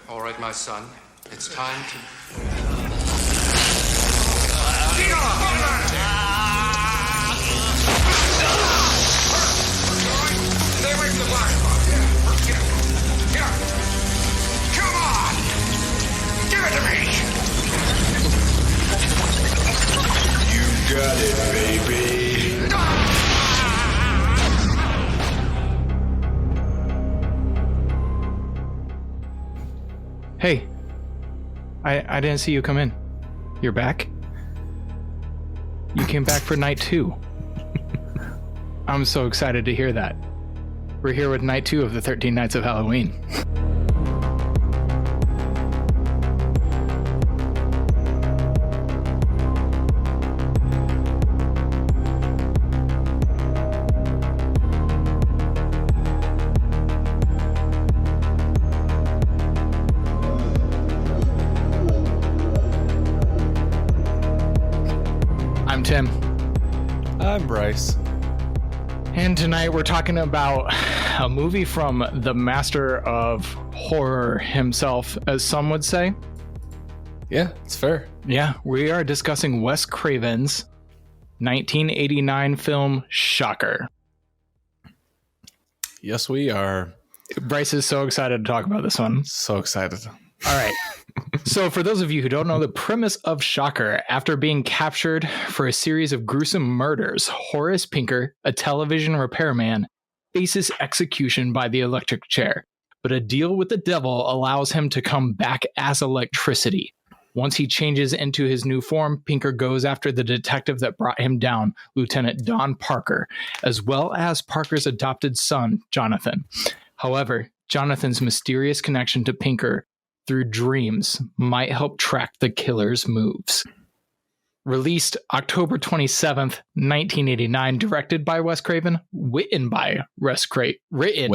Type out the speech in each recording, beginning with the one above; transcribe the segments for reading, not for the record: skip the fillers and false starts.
All right, my son. It's time to... Stay away from the black spot. Yeah. Get up. Come on! Give it to me! You got it, baby. Hey, I didn't see you come in. You're back? You came back for night 2. I'm so excited to hear that. We're here with night 2 of the 13 Nights of Halloween. I'm Tim. I'm Bryce. And tonight we're talking about a movie from the master of horror himself, as some would say. Yeah, it's fair. Yeah, we are discussing Wes Craven's 1989 film Shocker. Yes, we are. Bryce is so excited to talk about this one. So excited. All right. So for those of you who don't know the premise of Shocker, after being captured for a series of gruesome murders, Horace Pinker, a television repairman, faces execution by the electric chair. But a deal with the devil allows him to come back as electricity. Once he changes into his new form, Pinker goes after the detective that brought him down, Lieutenant Don Parker, as well as Parker's adopted son, Jonathan. However, Jonathan's mysterious connection to Pinker through dreams might help track the killer's moves. Released October 27th, 1989, directed by Wes Craven, written by Wes Craven. Written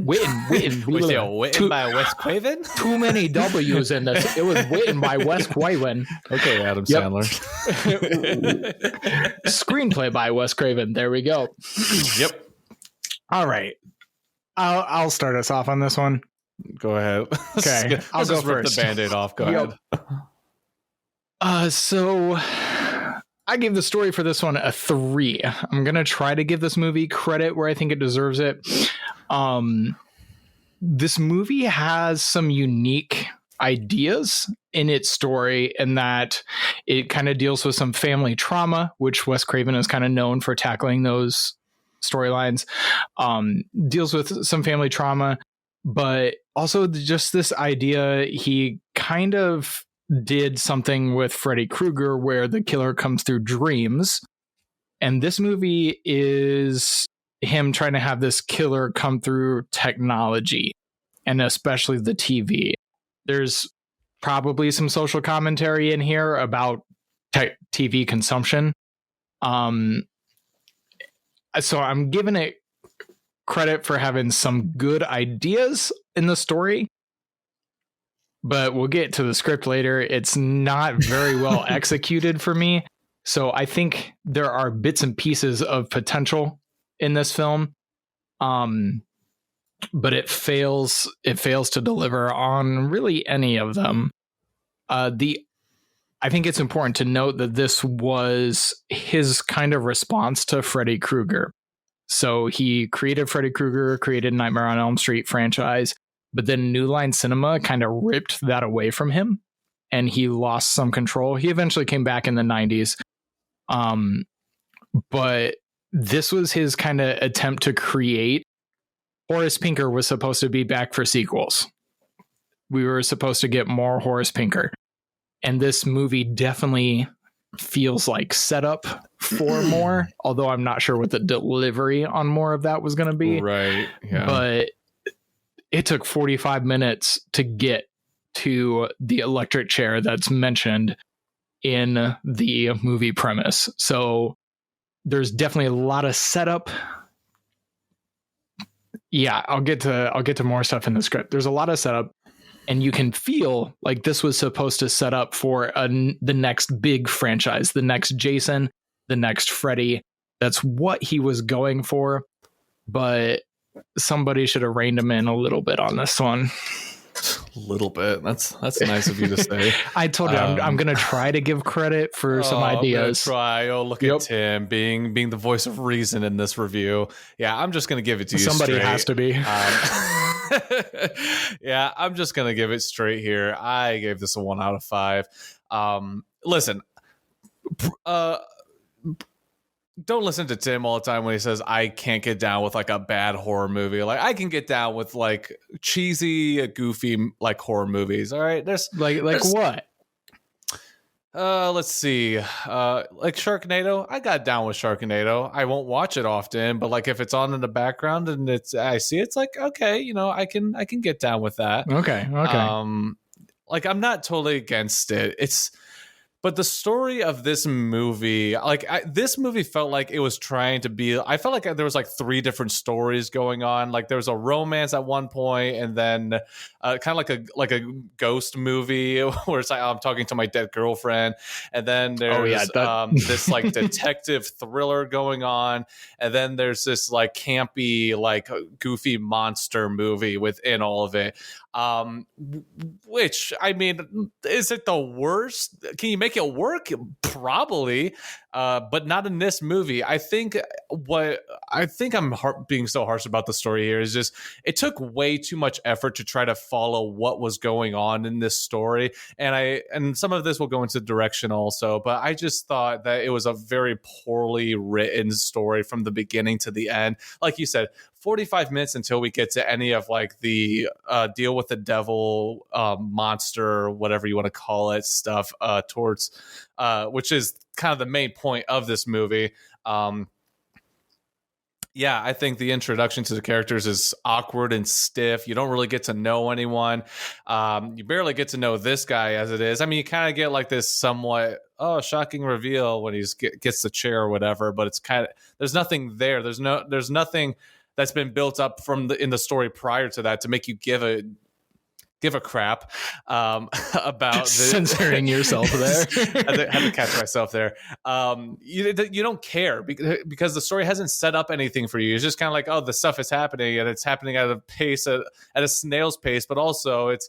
by Wes Craven? Too many W's in this. It was written by Wes Craven. Okay, Adam Sandler. Screenplay by Wes Craven. There we go. Yep. All right. I'll start us off on this one. Go ahead. Okay, I'll go just rip first. the Band-Aid off. Go ahead. So I gave the story for this one a 3. I'm going to try to give this movie credit where I think it deserves it. This movie has some unique ideas in its story in that it kind of deals with some family trauma, which Wes Craven is kind of known for tackling those storylines. Deals with some family trauma, but also just this idea he kind of did something with Freddy Krueger where the killer comes through dreams. And this movie is him trying to have this killer come through technology, and especially the TV. There's probably some social commentary in here about TV consumption. So I'm giving it credit for having some good ideas in the story, but we'll get to the script later. It's not very well executed for me. So I think there are bits and pieces of potential in this film. But it fails to deliver on really any of them. I think it's important to note that this was his kind of response to Freddy Krueger. So he created Freddy Krueger, created Nightmare on Elm Street franchise, but then New Line Cinema kind of ripped that away from him and he lost some control. He eventually came back in the 90s. But this was his kind of attempt to create. Horace Pinker was supposed to be back for sequels. We were supposed to get more Horace Pinker. And this movie definitely feels like setup for more, although I'm not sure what the delivery on more of that was going to be. Right. Yeah. But it took 45 minutes to get to the electric chair that's mentioned in the movie premise. So there's definitely a lot of setup. Yeah, I'll get to more stuff in the script. There's a lot of setup. And you can feel like this was supposed to set up for the next big franchise, the next Jason, the next Freddy. That's what he was going for. But somebody should have reined him in a little bit on this one. little bit. That's nice of you to say. I told you I'm going to try to give credit for some ideas. Try. Oh, look at Tim being the voice of reason in this review. Yeah, I'm just going to give it to you. Somebody straight. has to be. Yeah, I'm just going to give it straight here. I gave this a 1 out of 5. Listen, don't listen to Tim all the time when he says I can't get down with like a bad horror movie. Like I can get down with like cheesy, goofy like horror movies. All right, there's what? Let's see. Like Sharknado. I got down with Sharknado. I won't watch it often, but like if it's on in the background and I see it's like okay, you know, I can get down with that. Okay. Like I'm not totally against it. But the story of this movie, this movie felt like it was trying to be. I felt like there was like 3 different stories going on. Like there was a romance at one point, and then kind of like a ghost movie where it's like I'm talking to my dead girlfriend, and then there's this like detective thriller going on, and then there's this like campy like goofy monster movie within all of it. Which I mean, is it the worst? Can you make it work? Probably, but not in this movie. I think I'm being so harsh about the story here is just it took way too much effort to try to follow what was going on in this story, and some of this will go into direction also. But I just thought that it was a very poorly written story from the beginning to the end. Like you said, 45 minutes until we get to any of like the deal with the devil monster, whatever you want to call it, stuff towards which is kind of the main point of this movie. Yeah, I think the introduction to the characters is awkward and stiff. You don't really get to know anyone. You barely get to know this guy as it is. I mean, you kind of get like this somewhat shocking reveal when he gets the chair or whatever, but it's kind of there's nothing there. There's nothing that's been built up in the story prior to that to make you give a crap about censoring yourself there. I had to catch myself there. You don't care because the story hasn't set up anything for you. It's just kind of like, oh, the stuff is happening and it's happening at a pace at a snail's pace, but also it's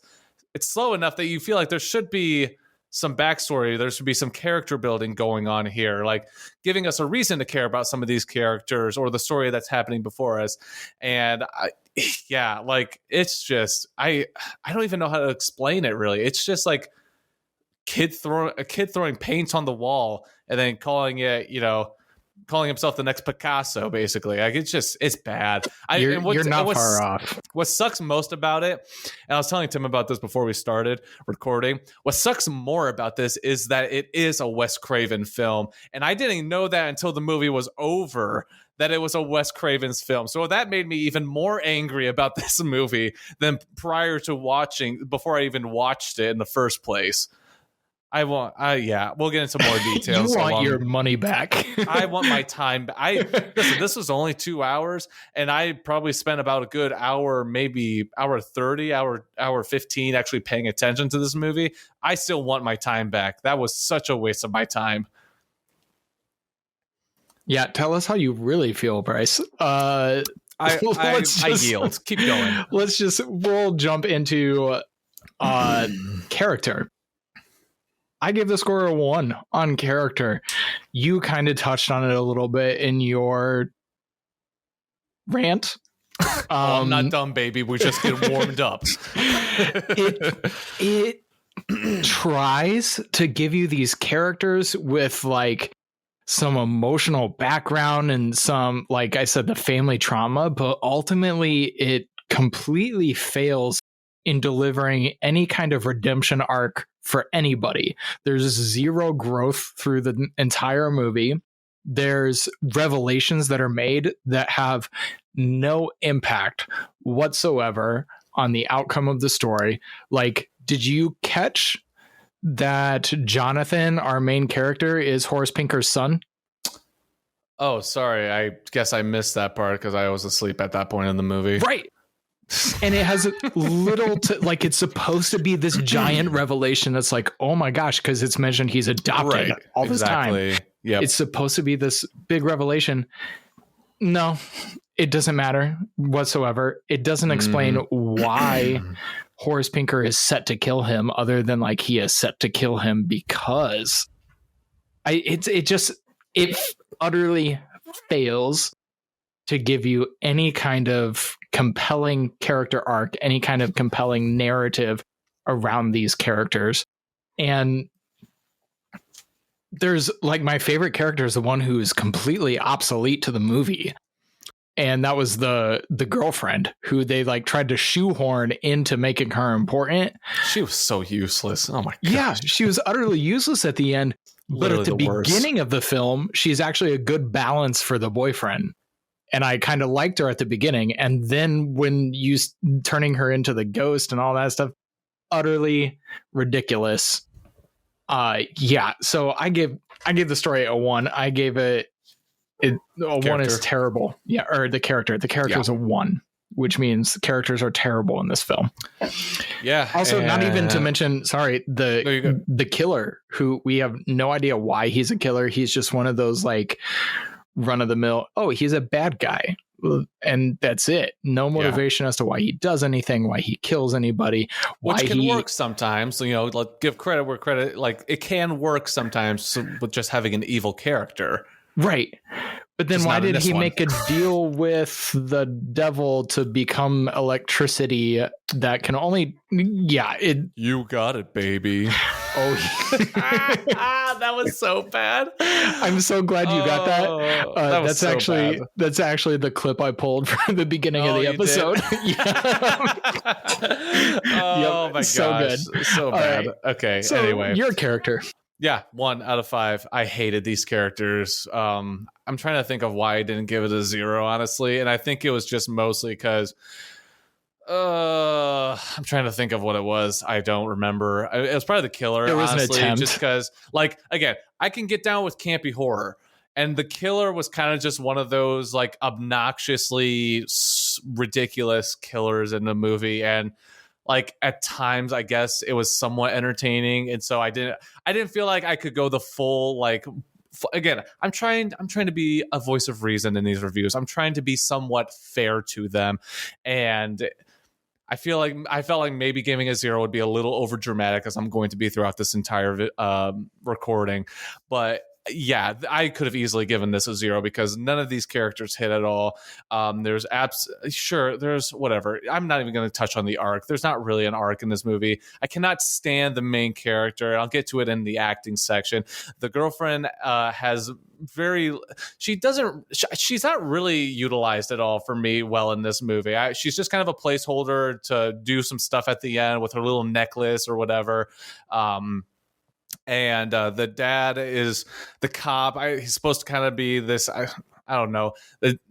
slow enough that you feel like there should be some backstory. There should be some character building going on here, like giving us a reason to care about some of these characters or the story that's happening before us. And like it's just I don't even know how to explain it really. It's just like a kid throwing paint on the wall and then calling himself the next Picasso, basically. Like it's bad. You're not far off. What sucks most about it, and I was telling Tim about this before we started recording, what sucks more about this is that it is a Wes Craven film, and I didn't know that until the movie was over, that it was a Wes Craven's film. So that made me even more angry about this movie than before I even watched it in the first place. We'll get into more details. You want your money back. I want my time back. Listen, this was only 2 hours, and I probably spent about a good hour, maybe hour 30, hour 15 actually paying attention to this movie. I still want my time back. That was such a waste of my time. Yeah, tell us how you really feel, Bryce. I yield. Keep going. We'll jump into character. I give the score a 1 on character. You kind of touched on it a little bit in your rant. I'm not dumb, baby. We just get warmed up. It tries to give you these characters with like some emotional background and some, like I said, the family trauma, but ultimately it completely fails in delivering any kind of redemption arc for anybody. There's zero growth through the entire movie. There's revelations that are made that have no impact whatsoever on the outcome of the story. Like, did you catch that Jonathan, our main character, is Horace Pinker's son? Oh, sorry. I guess I missed that part because I was asleep at that point in the movie. Right. And it has little to like, it's supposed to be this giant revelation that's like, oh my gosh, because it's mentioned he's adopted all this time. Yep. It's supposed to be this big revelation. No, it doesn't matter whatsoever. It doesn't explain why Horace Pinker is set to kill him, other than like he is set to kill him because it utterly fails to give you any kind of compelling character arc, any kind of compelling narrative around these characters. And there's like my favorite character is the one who is completely obsolete to the movie. And that was the girlfriend who they like tried to shoehorn into making her important. She was so useless. Oh my god. Yeah, she was utterly useless at the end. But at the beginning of the film, she's actually a good balance for the boyfriend. And I kind of liked her at the beginning. And then when you turning her into the ghost and all that stuff, utterly ridiculous. Yeah. So I gave the story a 1. I gave a 1 is terrible. Yeah. Or the character is a 1, which means the characters are terrible in this film. Yeah. Also, not even to mention, the killer, who we have no idea why he's a killer. He's just one of those like run of the mill. Oh, he's a bad guy. And that's it. No motivation as to why he does anything, why he kills anybody, which can work sometimes. You know, like give credit where credit, like it can work sometimes with just having an evil character. Right. But then why did he make a deal with the devil to become electricity that can only... Yeah. You got it, baby. Oh, that was so bad. I'm so glad you got that. That's actually the clip I pulled from the beginning of the episode. Oh my gosh. So good. So bad. Right. Okay. So anyway. Your character. Yeah, 1 out of 5. I hated these characters. I'm trying to think of why I didn't give it a 0, honestly. And I think it was just mostly because I'm trying to think of what it was. I don't remember. It was probably the killer. There was honestly, an attempt. Just because, like, again, I can get down with campy horror. And the killer was kind of just one of those, like, obnoxiously ridiculous killers in the movie. And like at times, I guess it was somewhat entertaining, and so I didn't feel like I could go the full like. Again, I'm trying to be a voice of reason in these reviews. I'm trying to be somewhat fair to them, and I felt like maybe giving a 0 would be a little over dramatic, as I'm going to be throughout this entire recording, but. Yeah, I could have easily given this a 0 because none of these characters hit at all. There's whatever. I'm not even going to touch on the arc. There's not really an arc in this movie. I cannot stand the main character. I'll get to it in the acting section. The girlfriend she's not really utilized at all for me well in this movie. She's just kind of a placeholder to do some stuff at the end with her little necklace or whatever. And the dad is the cop. He's supposed to kind of be this, I don't know,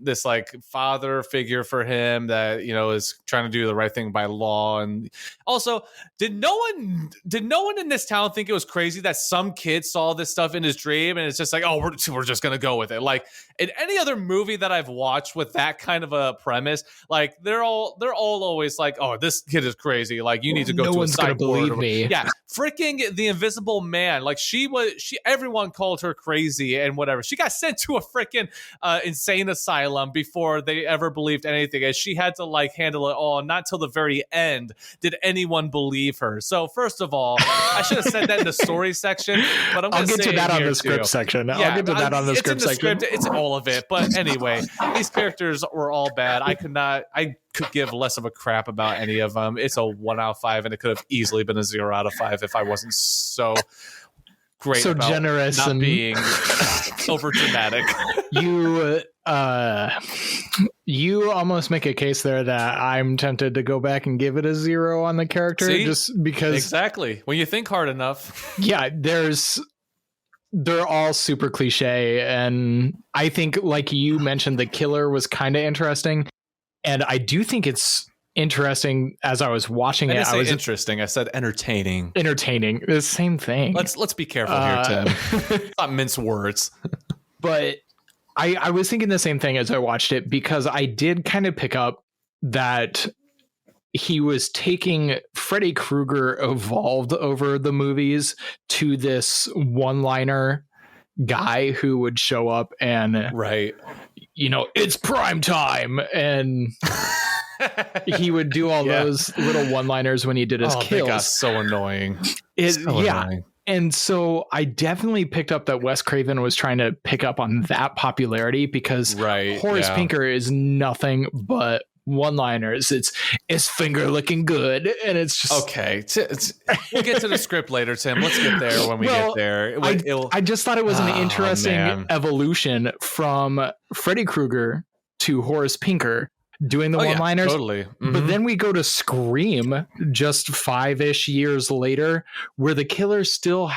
this like father figure for him that, you know, is trying to do the right thing by law. And also, did no one in this town think it was crazy that some kid saw this stuff in his dream and it's just like, oh, we're just gonna go with it? Like in any other movie that I've watched with that kind of a premise, like they're all always like, oh, this kid is crazy. Like you need to go to a psych ward. Believe me. Yeah, freaking the Invisible Man. Like everyone called her crazy and whatever. She got sent to a freaking insane asylum before they ever believed anything, and she had to like handle it all. Not till the very end did anyone believe her. So first of all, I should have said that in the story section, but I'll get to that on the script section. I'll get to that on the script section. It's all of it. But anyway, these characters were all bad. I could give less of a crap about any of them. It's a 1 out of 5, and it could have easily been a 0 out of 5 if I wasn't so great, so about generous, not and being over dramatic. You almost make a case there that I'm tempted to go back and give it a 0 on the character. See? Just because exactly when you think hard enough. Yeah, they're all super cliche, and I think, like you mentioned, the killer was kind of interesting, and I do think it's interesting. As I was watching it, I was interesting. I said entertaining. Entertaining, the same thing. Let's be careful here, Tim. Let's not mince words. But I was thinking the same thing as I watched it, because I did kind of pick up that he was taking Freddy Krueger evolved over the movies to this one-liner guy who would show up and right, you know, it's prime time, and he would do all Yeah. those little one-liners when he did his They kills. got so annoying. Annoying. And so I definitely picked up that Wes Craven was trying to pick up on that popularity because Horace Pinker is nothing but one-liners. It's finger looking good, and it's just okay. We'll get to the script later, Tim. Let's get there when we get there. I just thought it was an interesting evolution from Freddy Krueger to Horace Pinker doing the one-liners. Yeah, totally. Mm-hmm. But then we go to Scream just 5-ish years later, where the killer still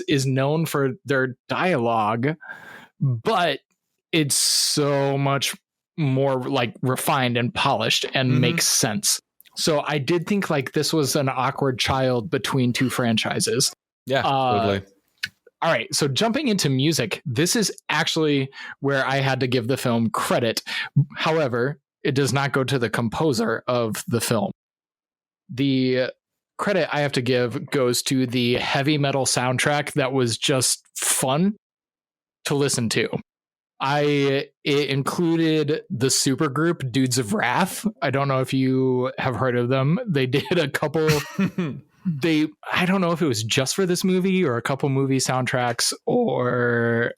is known for their dialogue, but it's so much more like refined and polished and makes sense. So I did think like this was an awkward child between two franchises. Yeah, totally. All right, so jumping into music, this is actually where I had to give the film credit. However, it does not go to the composer of the film. The credit I have to give goes to the heavy metal soundtrack that was just fun to listen to. It included the supergroup Dudes of Wrath. I don't know if you have heard of them. They did a couple... I don't know if it was just for this movie or a couple movie soundtracks or...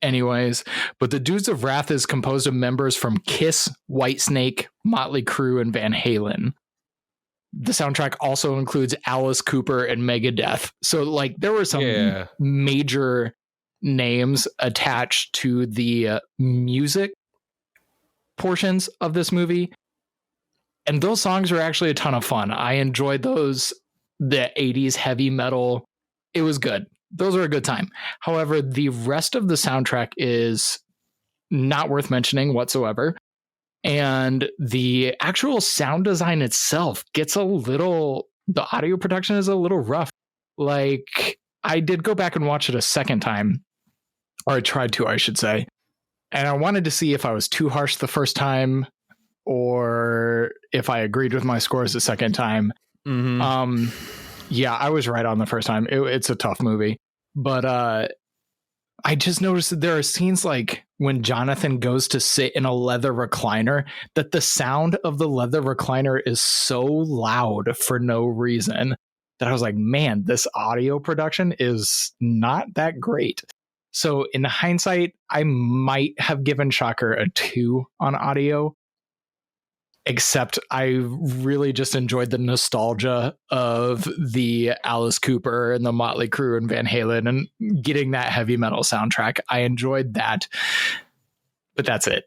Anyways, but the Dudes of Wrath is composed of members from Kiss, Whitesnake, Motley Crue, and Van Halen. The soundtrack also includes Alice Cooper and Megadeth. So, like, there were some major names attached to the music portions of this movie. And those songs were actually a ton of fun. I enjoyed those, the 80s heavy metal. It was good. Those are a good time. However, the rest of the soundtrack is not worth mentioning whatsoever. And the actual sound design itself gets the audio production is a little rough. Like, I did go back and watch it a second time, or I tried to, I should say. And I wanted to see if I was too harsh the first time or if I agreed with my scores the second time. Mm-hmm. Yeah, I was right on the first time. It's a tough movie. But I just noticed that there are scenes like when Jonathan goes to sit in a leather recliner, that the sound of the leather recliner is so loud for no reason that I was like, man, this audio production is not that great. So in hindsight, I might have given Shocker a 2 on audio. Except I really just enjoyed the nostalgia of the Alice Cooper and the Motley Crue and Van Halen and getting that heavy metal soundtrack. I enjoyed that, but that's it.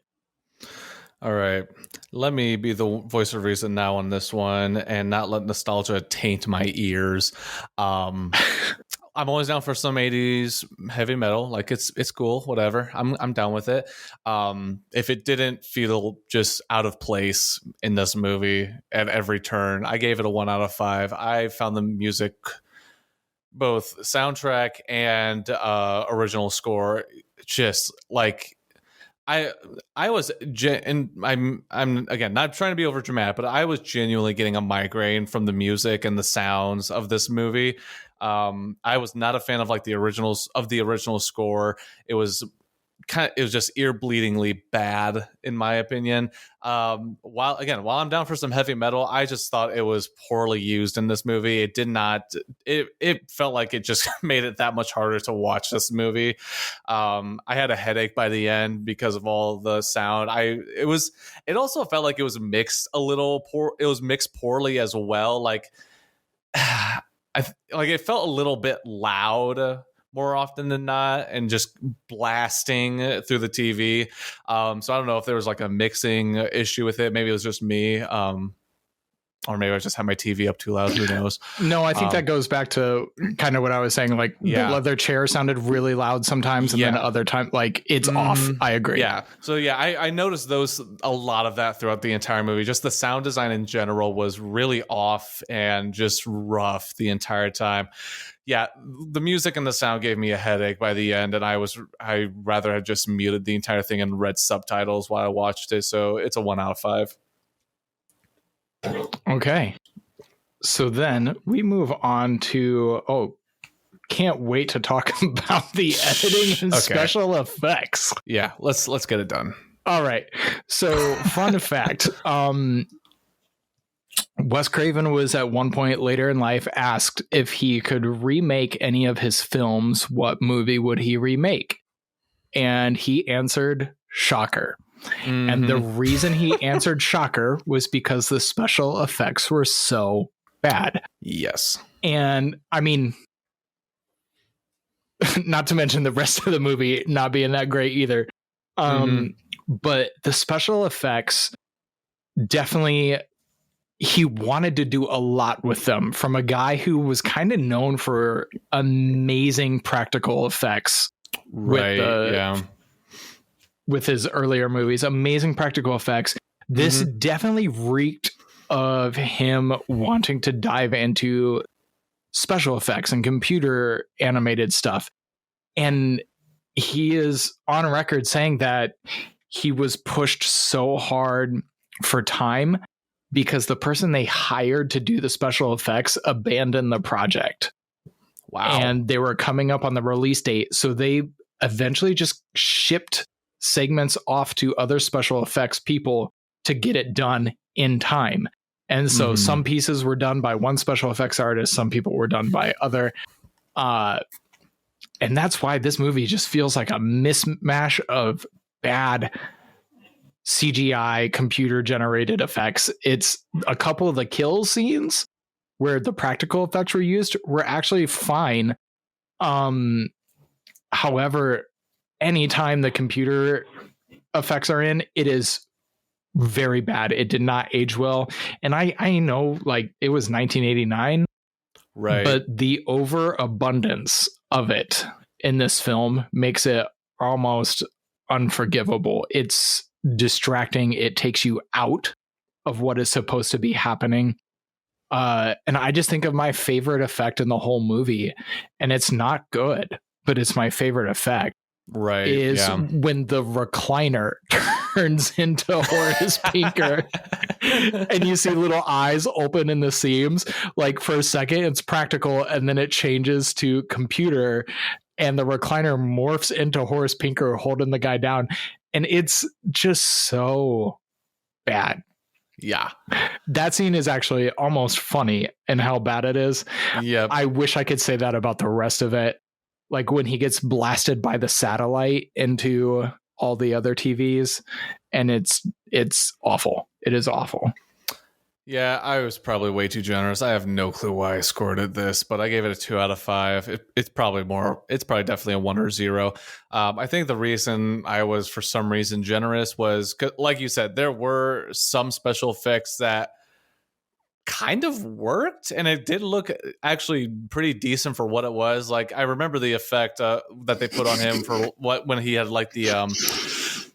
All right. Let me be the voice of reason now on this one and not let nostalgia taint my ears. I'm always down for some 80s heavy metal. Like it's cool, whatever. I'm down with it. If it didn't feel just out of place in this movie at every turn, I gave it a 1 out of 5. I found the music, both soundtrack and original score, just like I was, and I'm again not trying to be over dramatic, but I was genuinely getting a migraine from the music and the sounds of this movie. I was not a fan of like the original score. It was just ear bleedingly bad in my opinion. While I'm down for some heavy metal, I just thought it was poorly used in this movie. It did not. It felt like it just made it that much harder to watch this movie. I had a headache by the end because of all the sound. It also felt like it was mixed a little poor. It was mixed poorly as well. Like. It felt a little bit loud more often than not and just blasting through the TV. So I don't know if there was like a mixing issue with it. Maybe it was just me. Or maybe I just had my TV up too loud. Who knows? No, I think that goes back to kind of what I was saying. Like the leather chair sounded really loud sometimes, and then other times, like it's off. I agree. Yeah. So I noticed a lot of that throughout the entire movie. Just the sound design in general was really off and just rough the entire time. Yeah, the music and the sound gave me a headache by the end, and I rather have just muted the entire thing and read subtitles while I watched it. So it's a 1 out of 5. Okay. So then we move on to can't wait to talk about the editing and special effects. Yeah, let's get it done. All right. So, fun fact. Wes Craven was at one point later in life asked if he could remake any of his films, what movie would he remake? And he answered Shocker. Mm-hmm. And the reason he answered Shocker was because the special effects were so bad. Yes. And I mean, not to mention the rest of the movie not being that great either. But the special effects definitely, he wanted to do a lot with them from a guy who was kind of known for amazing practical effects. Right. With his earlier movies, amazing practical effects. This definitely reeked of him wanting to dive into special effects and computer animated stuff. And he is on record saying that he was pushed so hard for time because the person they hired to do the special effects abandoned the project. Wow. And they were coming up on the release date. So they eventually just shipped segments off to other special effects people to get it done in time. And so some pieces were done by one special effects artist, some people were done by other. And that's why this movie just feels like a mismatch of bad CGI computer generated effects. It's a couple of the kill scenes where the practical effects were used were actually fine. However, anytime the computer effects are in, it is very bad. It did not age well. And I know, like, it was 1989, right? But the overabundance of it in this film makes it almost unforgivable. It's distracting. It takes you out of what is supposed to be happening. And I just think of my favorite effect in the whole movie, and it's not good, but it's my favorite effect. Right. Is when the recliner turns into Horace Pinker and you see little eyes open in the seams. Like, for a second it's practical and then it changes to computer and the recliner morphs into Horace Pinker holding the guy down. And it's just so bad. Yeah. That scene is actually almost funny in how bad it is. Yeah. I wish I could say that about the rest of it. Like when he gets blasted by the satellite into all the other TVs, and it's awful. It is awful. Yeah, I was probably way too generous. I have no clue why I scored at this, but I gave it a 2 out of 5. It's probably definitely a 1 or 0. I think the reason I was for some reason generous was, like you said, there were some special effects that kind of worked, and it did look actually pretty decent for what it was. Like, I remember the effect that they put on him for when he had like the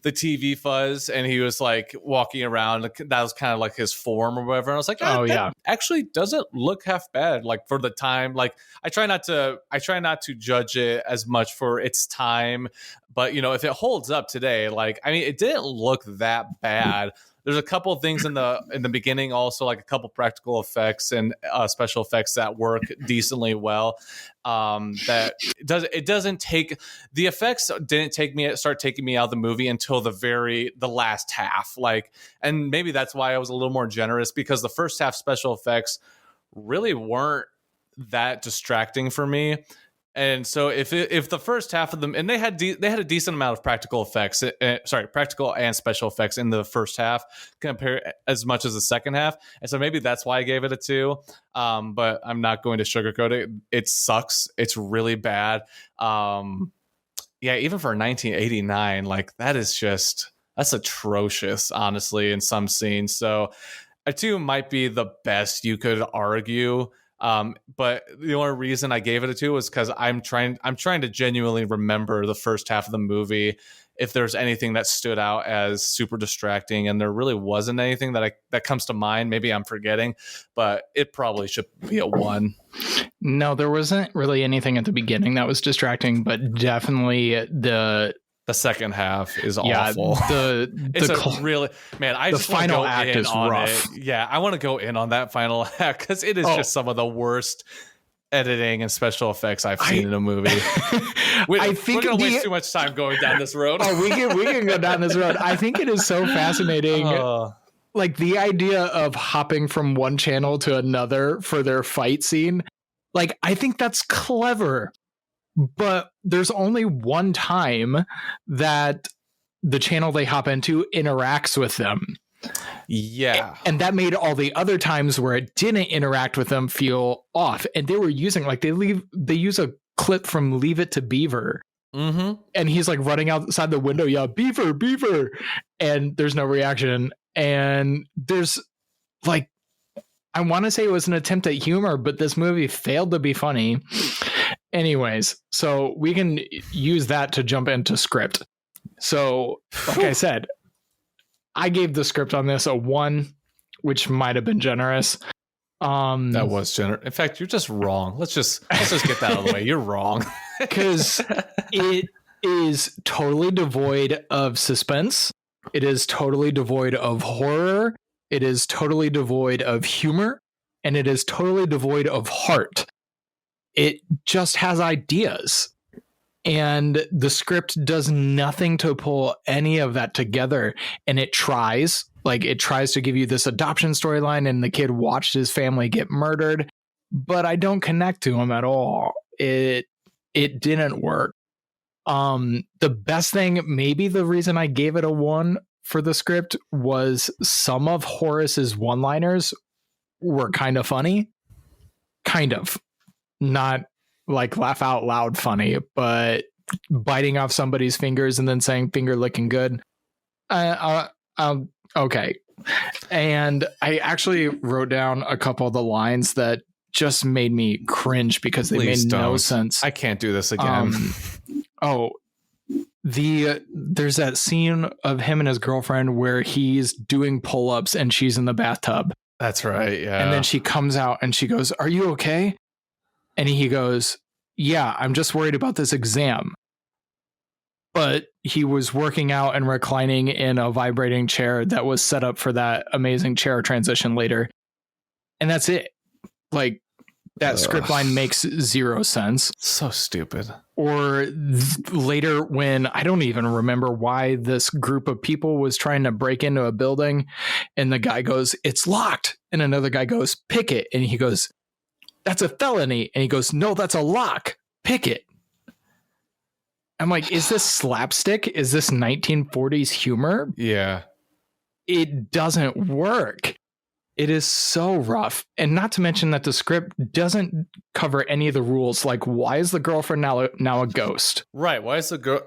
TV fuzz and he was like walking around. That was kind of like his form or whatever. And I was like, that actually doesn't look half bad. Like, for the time, like I try not to judge it as much for its time, but if it holds up today, like, I mean, it didn't look that bad. There's a couple of things in the beginning, also like a couple practical effects and special effects that work decently well. That it doesn't take, the effects didn't start taking me out of the movie until the last half. Like, and maybe that's why I was a little more generous, because the first half special effects really weren't that distracting for me. And so if the first half of them, and they had a decent amount of practical effects, practical and special effects in the first half compared as much as the second half. And so maybe that's why I gave it a 2. But I'm not going to sugarcoat it. It sucks. It's really bad. Even for 1989, like, that's atrocious, honestly, in some scenes. So a 2 might be the best you could argue. But the only reason I gave it a 2 was because I'm trying to genuinely remember the first half of the movie, if there's anything that stood out as super distracting, and there really wasn't anything that comes to mind. Maybe I'm forgetting, but it probably should be a 1. No, there wasn't really anything at the beginning that was distracting, but definitely the second half is awful. The final act is rough. Yeah, I want to go in on that final act because it is just some of the worst editing and special effects I've seen in a movie. I think we're gonna waste too much time going down this road. Oh, we can go down this road. I think it is so fascinating. Like the idea of hopping from one channel to another for their fight scene. Like, I think that's clever, but there's only one time that the channel they hop into interacts with them. Yeah. And that made all the other times where it didn't interact with them feel off. And they were using, like, they use a clip from Leave It to Beaver. Mm-hmm. And he's like running outside the window, yeah, Beaver, Beaver. And there's no reaction. And there's like, I want to say it was an attempt at humor, but this movie failed to be funny. Anyways, so we can use that to jump into script. So, like I said, I gave the script on this a 1, which might have been generous. That was generous. In fact, you're just wrong. Let's just get that out of the way. You're wrong. Because it is totally devoid of suspense. It is totally devoid of horror. It is totally devoid of humor. And it is totally devoid of heart. It just has ideas. And the script does nothing to pull any of that together. And it tries. Like, it tries to give you this adoption storyline, and the kid watched his family get murdered. But I don't connect to him at all. It didn't work. The best thing, maybe the reason I gave it a 1 for the script, was some of Horace's one-liners were kind of funny. Kind of. Not like laugh out loud funny, but biting off somebody's fingers and then saying finger licking good. Okay. And I actually wrote down a couple of the lines that just made me cringe because they made no sense. I can't do this again. There's that scene of him and his girlfriend where he's doing pull-ups and she's in the bathtub. That's right. Yeah. And then she comes out and she goes, "Are you okay?" And he goes, "Yeah, I'm just worried about this exam." But he was working out and reclining in a vibrating chair that was set up for that amazing chair transition later. And that's it. Like, that script line makes zero sense. So stupid. Or later when I don't even remember why this group of people was trying to break into a building, and the guy goes, "It's locked." And another guy goes, "Pick it." And he goes, "That's a felony." And he goes, "No, that's a lock. Pick it." I'm like, is this slapstick? Is this 1940s humor? Yeah. It doesn't work. It is so rough. And not to mention that the script doesn't cover any of the rules. Like, why is the girlfriend now a ghost? Right. Why is the girl...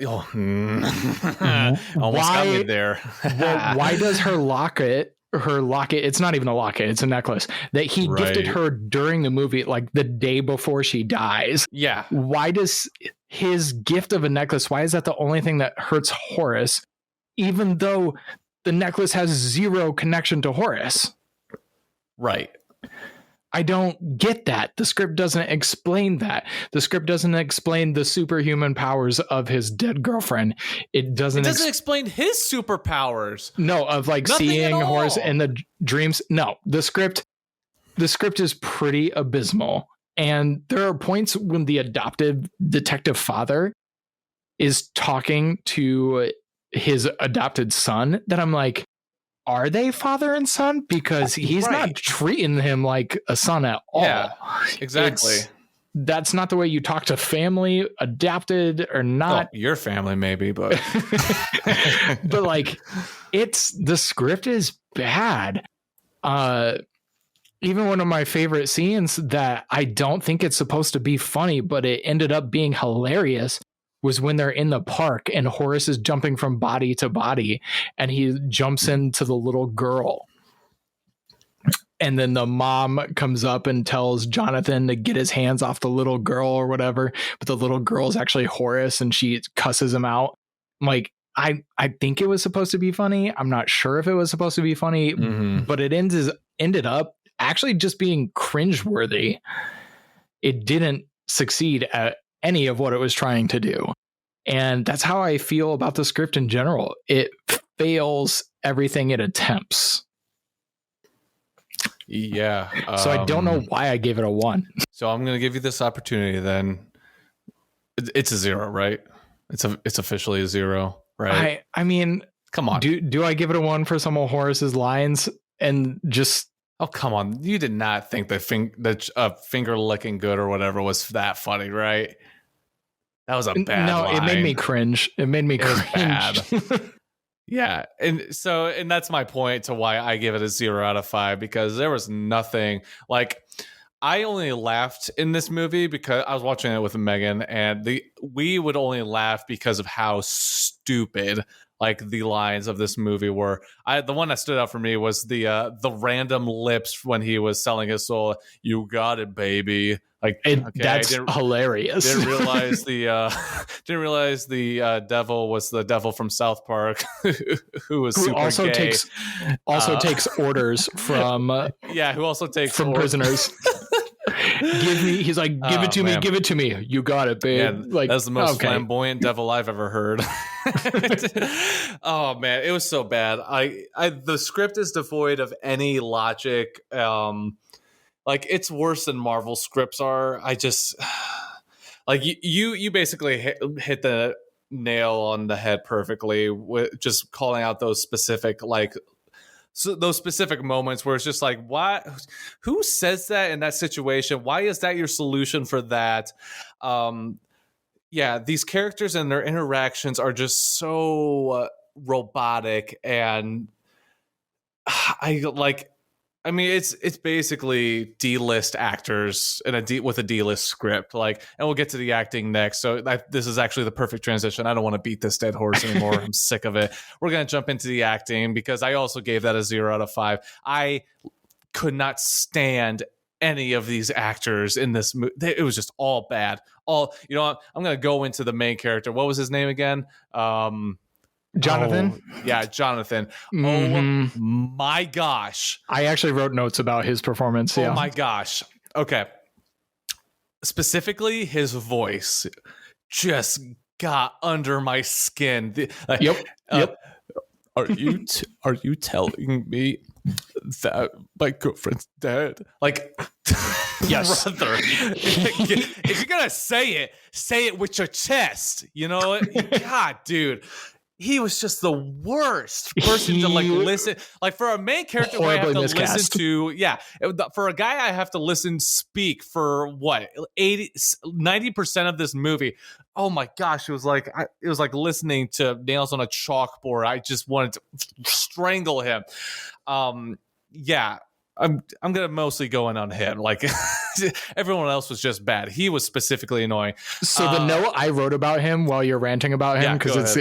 Almost got me there. Well, why does her locket, it's not even a locket, it's a necklace that he gifted her during the movie, like the day before she dies. Yeah. Why does his gift of a necklace, why is that the only thing that hurts Horace, even though the necklace has zero connection to Horace? Right. I don't get that. The script doesn't explain that. The script doesn't explain the superhuman powers of his dead girlfriend. It doesn't explain his superpowers. No, of like Nothing seeing Horace in the dreams. No, the script is pretty abysmal. And there are points when the adoptive detective father is talking to his adopted son that I'm like, are they father and son? Because he's not treating him like a son at all. Yeah, exactly. That's not the way you talk to family, adopted or not. Oh, your family maybe, but but like, the script is bad. Even one of my favorite scenes that I don't think it's supposed to be funny, but it ended up being hilarious, was when they're in the park and Horace is jumping from body to body and he jumps into the little girl. And then the mom comes up and tells Jonathan to get his hands off the little girl or whatever. But the little girl is actually Horace and she cusses him out. I'm like, I think it was supposed to be funny. I'm not sure if it was supposed to be funny, but it ended up actually just being cringeworthy. It didn't succeed at any of what it was trying to do. And that's how I feel about the script in general. It fails everything it attempts. Yeah. So I don't know why I gave it a 1. So I'm going to give you this opportunity then. It's a 0, right? It's officially a 0, right? I mean, come on. Do I give it a 1 for some of Horace's lines and just... Oh, come on. You did not think the finger licking good or whatever was that funny, right? That was a bad line. It made me cringe. It made me cringe. Bad. Yeah. And that's my point to why I give it a 0 out of 5, because there was nothing like... I only laughed in this movie because I was watching it with Megan, and we would only laugh because of how stupid like the lines of this movie were. The one that stood out for me was the random lips when he was selling his soul. You got it, baby. Like that's hilarious. Didn't realize the devil was the devil from South Park, who was super also gay. takes orders from who also takes from prisoners. He's like, give it to me, give it to me. You got it, babe. Yeah, like that's the most flamboyant devil I've ever heard. Oh man, it was so bad. The script is devoid of any logic. Like it's worse than Marvel scripts are. I just like you basically hit the nail on the head perfectly with just calling out those specific those specific moments where it's just like, what? Who says that in that situation? Why is that your solution for that? These characters and their interactions are just so robotic, and it's basically D-list actors with a D-list script. And we'll get to the acting next. So this is actually the perfect transition. I don't want to beat this dead horse anymore. I'm sick of it. We're going to jump into the acting because I also gave that a 0 out of 5. I could not stand any of these actors in this movie. It was just all bad. I'm going to go into the main character. What was his name again? Jonathan? Jonathan. Mm-hmm. Oh my gosh. I actually wrote notes about his performance. Oh my gosh. Okay. Specifically, his voice just got under my skin. Yep. Are you telling me that my girlfriend's dead? Like, yes. Brother, if you're gonna say it with your chest. You know, God, dude. He was just the worst person to listen. Like for a main character, I have to listen to. Yeah, for a guy, I have to speak for what 90% of this movie. Oh my gosh, it was like listening to nails on a chalkboard. I just wanted to strangle him. I'm gonna mostly go in on him. Like everyone else was just bad. He was specifically annoying. So the note I wrote about him while you're ranting about him, because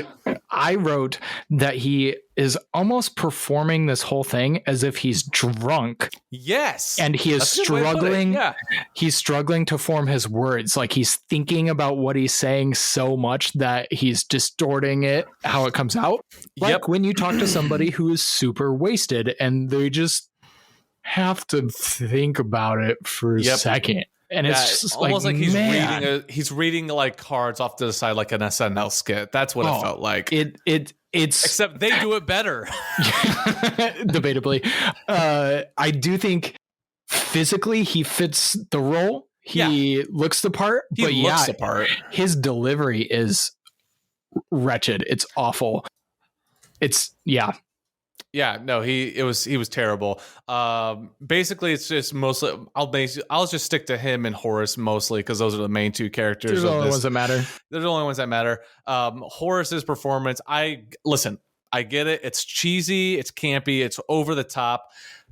I wrote that he is almost performing this whole thing as if he's drunk. Yes, and he is struggling. Yeah, he's struggling to form his words. Like he's thinking about what he's saying so much that he's distorting it how it comes out. Like when you talk to somebody who is super wasted and they just have to think about it for a second, and it's just almost like he's reading like cards off to the side like an SNL skit. That's what it felt like. It's except they do it better. Debatably, I do think physically he fits the role. He looks the part, the part. His delivery is wretched. It's awful. Yeah, no, he was terrible. Basically, it's just mostly I'll just stick to him and Horace mostly because those are the main two characters. They're the only ones that matter. They're the only ones that matter. Horace's performance, I get it. It's cheesy, it's campy, it's over the top,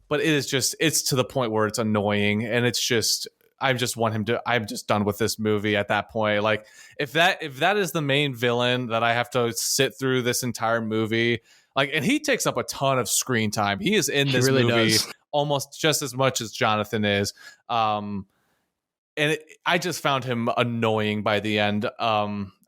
but it's to the point where it's annoying, and it's just I'm just done with this movie at that point. Like if that is the main villain that I have to sit through this entire movie. And he takes up a ton of screen time. He is in this movie almost just as much as Jonathan is. I just found him annoying by the end.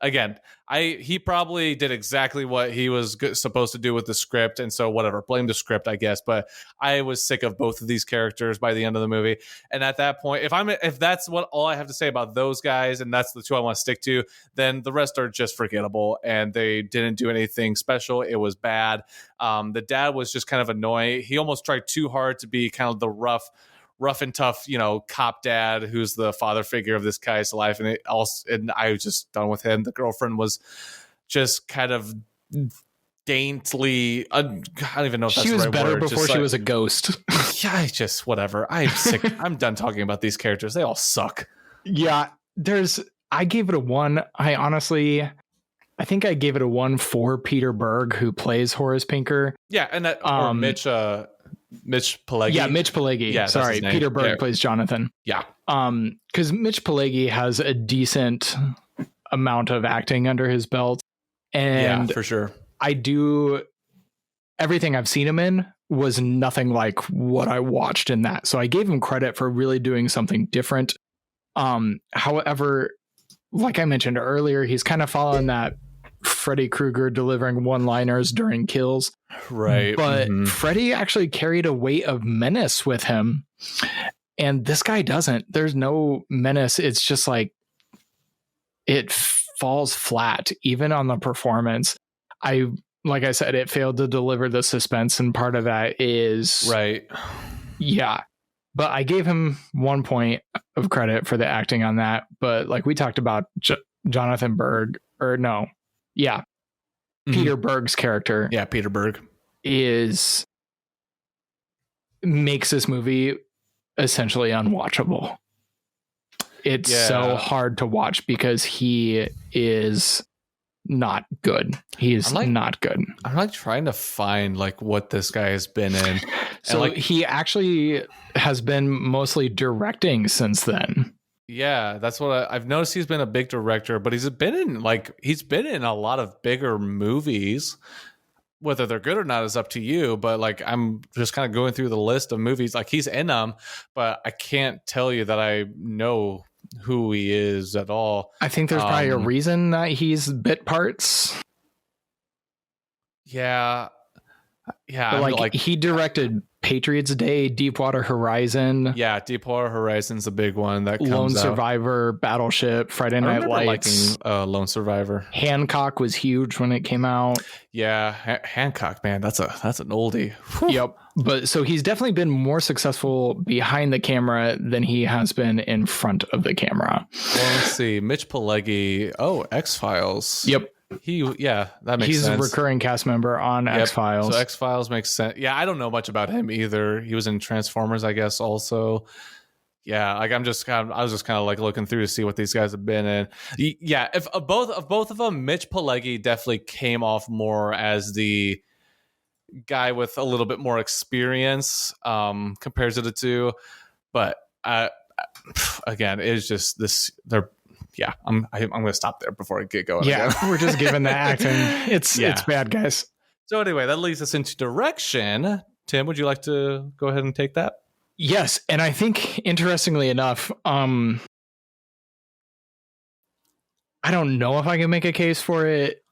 Again, he probably did exactly what he was supposed to do with the script, and so whatever, blame the script, I guess. But I was sick of both of these characters by the end of the movie, and at that point, if that's all I have to say about those guys, and that's the two I want to stick to, then the rest are just forgettable, and they didn't do anything special. It was bad. The dad was just kind of annoying. He almost tried too hard to be kind of the rough rough and tough, cop dad who's the father figure of this guy's life, and I was just done with him. The girlfriend was just kind of daintily. I don't even know if that's she was the right better word. before she was a ghost. Yeah, whatever. I'm sick. I'm done talking about these characters. They all suck. Yeah, I gave it a 1. I think I gave it a 1 for Peter Berg, who plays Horace Pinker. Yeah, and that or Mitch Pileggi. Yeah, Mitch Pileggi. Yeah, sorry, Peter Berg plays Jonathan. Yeah. Because Mitch Pileggi has a decent amount of acting under his belt, and for sure. Everything I've seen him in was nothing like what I watched in that. So I gave him credit for really doing something different. However, like I mentioned earlier, he's kind of following that Freddy Krueger delivering one-liners during kills. Right. But Freddy actually carried a weight of menace with him. And this guy doesn't. There's no menace. It's just like it falls flat, even on the performance. Like I said, it failed to deliver the suspense, and part of that is right. Yeah. But I gave him 1 point of credit for the acting on that. But like we talked about Jonathan Berg, or no. Yeah. Peter Berg's character. Yeah, Peter Berg makes this movie essentially unwatchable. It's so hard to watch because he is not good. He's not good. I'm like trying to find like what this guy has been in. So he actually has been mostly directing since then. Yeah, that's what I've noticed. He's been a big director, but he's been in a lot of bigger movies. Whether they're good or not is up to you. But like, I'm just kind of going through the list of movies. Like, he's in them, but I can't tell you that I know who he is at all. I think there's probably a reason that he's bit parts. Yeah. But like he directed Patriots Day, Deepwater Horizon. Yeah, Deepwater Horizon's a big one that comes Lone out. Survivor, Battleship, Friday Night Lights. Liking Lone Survivor. Hancock was huge when it came out. Yeah, Hancock, man, that's an oldie. Whew. Yep. But so he's definitely been more successful behind the camera than he has been in front of the camera. Well, let's see. Mitch Pileggi. Oh, X-Files. Yep. That makes sense. He's a recurring cast member on X-Files. So X-Files makes sense. Yeah, I don't know much about him either. He was in Transformers, I guess, also. Yeah, like I was just kind of like looking through to see what these guys have been in. Yeah, if both of them, Mitch Pileggi definitely came off more as the guy with a little bit more experience compared to the two. But again, it's just this. Yeah, I'm going to stop there before I get going. Yeah, again. We're just giving the acting. It's bad, guys. So anyway, that leads us into direction. Tim, would you like to go ahead and take that? Yes, and I think interestingly enough, I don't know if I can make a case for it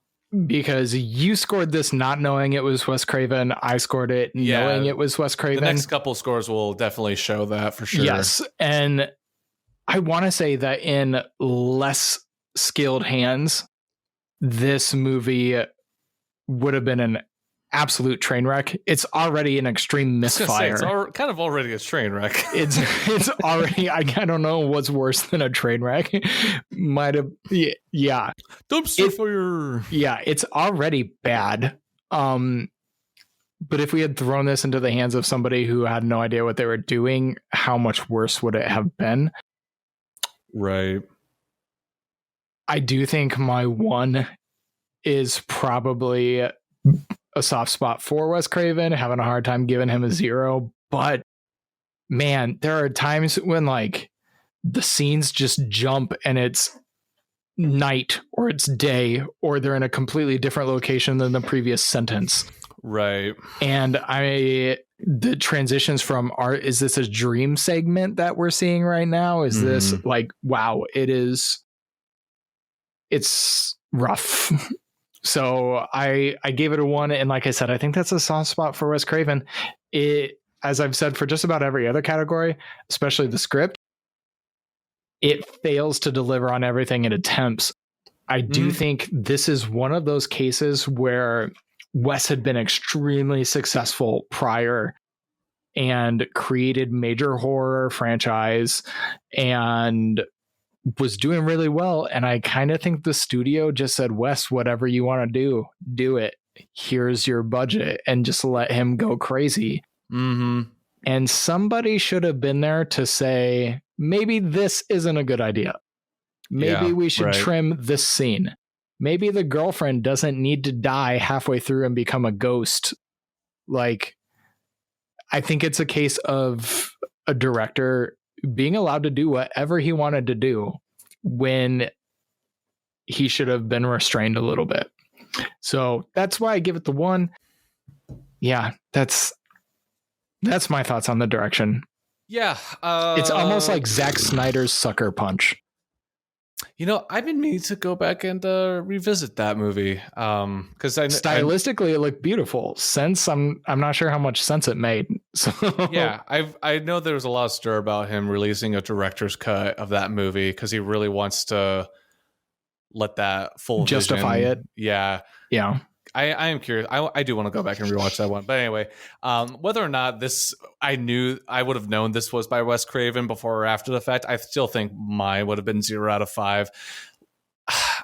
because you scored this not knowing it was Wes Craven. I scored it knowing it was Wes Craven. The next couple scores will definitely show that for sure. Yes, and I want to say that in less skilled hands, this movie would have been an absolute train wreck. It's already an extreme misfire. It's kind of already a train wreck. It's already, I don't know what's worse than a train wreck. Might have, yeah. Dumpster fire. Yeah, it's already bad. But if we had thrown this into the hands of somebody who had no idea what they were doing, how much worse would it have been? Right. I do think my 1 is probably a soft spot for Wes Craven, having a hard time giving him a 0. But man, there are times when like the scenes just jump and it's night or it's day or they're in a completely different location than the previous sentence. Right. And the transitions from is this a dream segment that we're seeing right now? Is this like, wow, it's rough. So I gave it a 1. And like I said, I think that's a soft spot for Wes Craven. As I've said, for just about every other category, especially the script, it fails to deliver on everything it attempts. I do think this is one of those cases where Wes had been extremely successful prior and created major horror franchise and was doing really well. And I kind of think the studio just said, Wes, whatever you want to do it. Here's your budget, and just let him go crazy. Mm-hmm. And somebody should have been there to say, maybe this isn't a good idea. Maybe we should trim this scene. Maybe the girlfriend doesn't need to die halfway through and become a ghost. Like, I think it's a case of a director being allowed to do whatever he wanted to do when he should have been restrained a little bit. So that's why I give it the 1. Yeah, that's my thoughts on the direction. Yeah. It's almost like Zack Snyder's Sucker Punch. You know, I've been meaning to go back and revisit that movie because stylistically it looked beautiful. Sense, I'm not sure how much sense it made. So yeah, I know there was a lot of stir about him releasing a director's cut of that movie because he really wants to let that full justify vision. it. Yeah. I am curious. I do want to go back and rewatch that one. But anyway, whether or not this, I would have known this was by Wes Craven before or after the fact. I still think mine would have been 0 out of 5.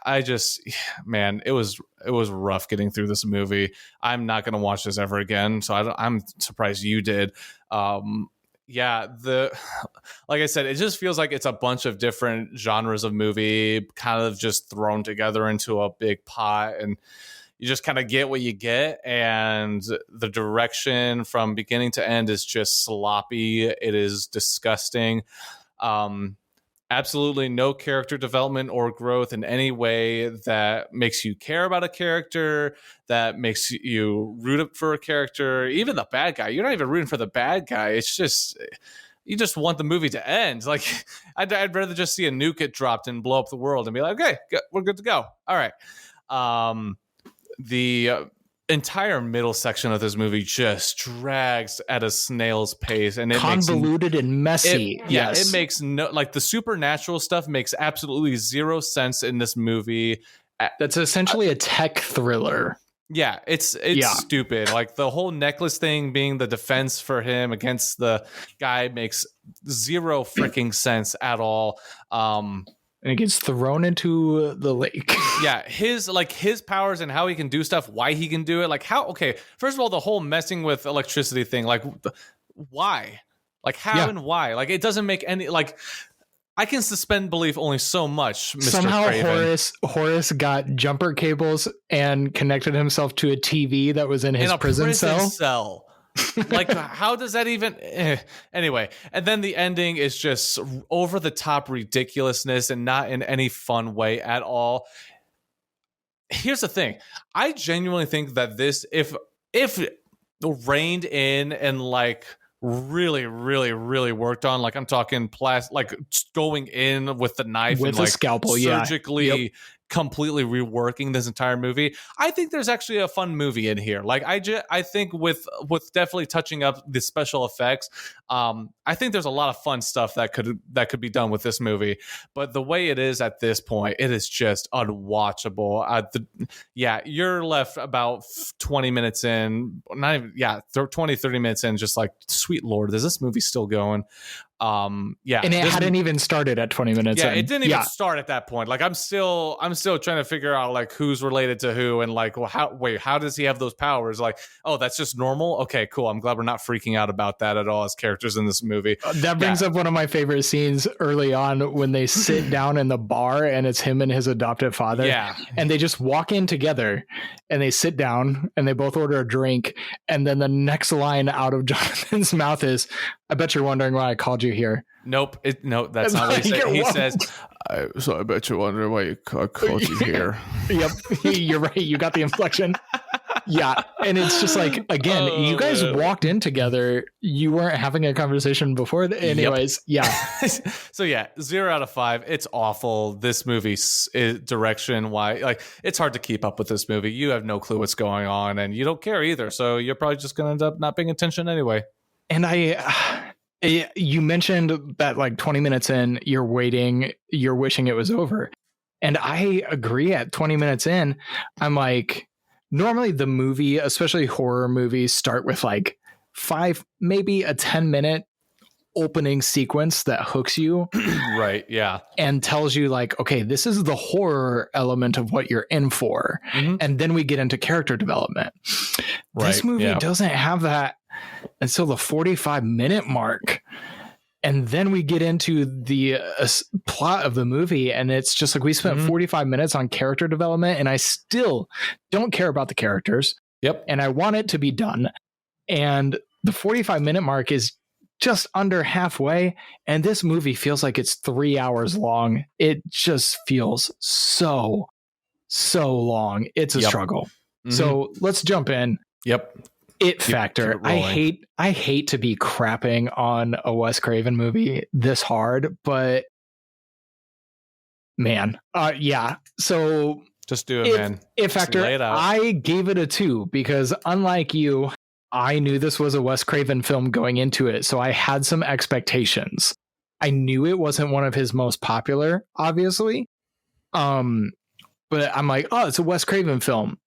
I just, man, it was rough getting through this movie. I'm not going to watch this ever again. So I'm surprised you did. Yeah, like I said, it just feels like it's a bunch of different genres of movie kind of just thrown together into a big pot, and you just kind of get what you get, and the direction from beginning to end is just sloppy. It is disgusting. Absolutely no character development or growth in any way that makes you care about a character, that makes you root for a character. Even the bad guy, you're not even rooting for the bad guy. It's just, you just want the movie to end. Like, I'd rather just see a nuke get dropped and blow up the world and be like, okay, we're good to go. All right. The entire middle section of this movie just drags at a snail's pace, and it convoluted and messy. It makes no, like, the supernatural stuff makes absolutely zero sense in this movie. That's essentially a tech thriller. Yeah, it's stupid. Like, the whole necklace thing being the defense for him against the guy makes zero freaking sense at all. And it gets thrown into the lake. Yeah, his powers and how he can do stuff, why he can do it. Like, how, okay, first of all, the whole messing with electricity thing, like, why? Like, how and why? Like, it doesn't make any, like, I can suspend belief only so much, Mr. Somehow Craven. Horace got jumper cables and connected himself to a TV that was in his prison cell. Like, how does that even anyway? And then the ending is just over the top ridiculousness and not in any fun way at all. Here's the thing. I genuinely think that this, if reined in and like really, really, really worked on, like, I'm talking like going in with the knife with and a like scalpel, surgically completely reworking this entire movie, I think there's actually a fun movie in here. Like, I think with definitely touching up the special effects, I think there's a lot of fun stuff that could be done with this movie. But the way it is at this point, it is just unwatchable. You're left about 20 minutes in, 20, 30 minutes in, just like, sweet Lord, is this movie still going? And it hadn't even started at 20 minutes. Yeah, it didn't even start at that point. Like, I'm still trying to figure out, like, who's related to who, and like, well, how does he have those powers? Like, oh, that's just normal. Okay, cool. I'm glad we're not freaking out about that at all as characters in this movie. That brings up one of my favorite scenes early on when they sit down in the bar and it's him and his adoptive father. Yeah, and they just walk in together and they sit down and they both order a drink, and then the next line out of Jonathan's mouth is, "I bet you're wondering why I called you here." Nope. That's not what he said. He says, "So I bet you're wondering why I called you here." Yep, you're right. You got the inflection. Yeah, and it's just like, again, you guys walked in together. You weren't having a conversation before. Anyways, yeah. So 0 out of 5. It's awful. This movie's direction, why, like, it's hard to keep up with this movie. You have no clue what's going on, and you don't care either. So you're probably just going to end up not paying attention anyway. And you mentioned that, like, 20 minutes in, you're waiting, you're wishing it was over. And I agree. At 20 minutes in, I'm like, normally the movie, especially horror movies, start with like maybe a 10-minute opening sequence that hooks you Right. Yeah. and tells you like, okay, this is the horror element of what you're in for. And then we get into character development. This movie doesn't have that until the 45-minute mark. And then we get into the plot of the movie, and it's just like we spent 45 minutes on character development, and I still don't care about the characters. Yep. And I want it to be done. And the 45-minute mark is just under halfway, and this movie feels like it's 3 hours long. It just feels so long. It's a struggle. So let's jump in. Yep. It factor. I hate to be crapping on a Wes Craven movie this hard, but man, yeah. So just do it, man. It factor. I gave it a 2 because unlike you, I knew this was a Wes Craven film going into it, so I had some expectations. I knew it wasn't one of his most popular, obviously. But I'm like, oh, it's a Wes Craven film.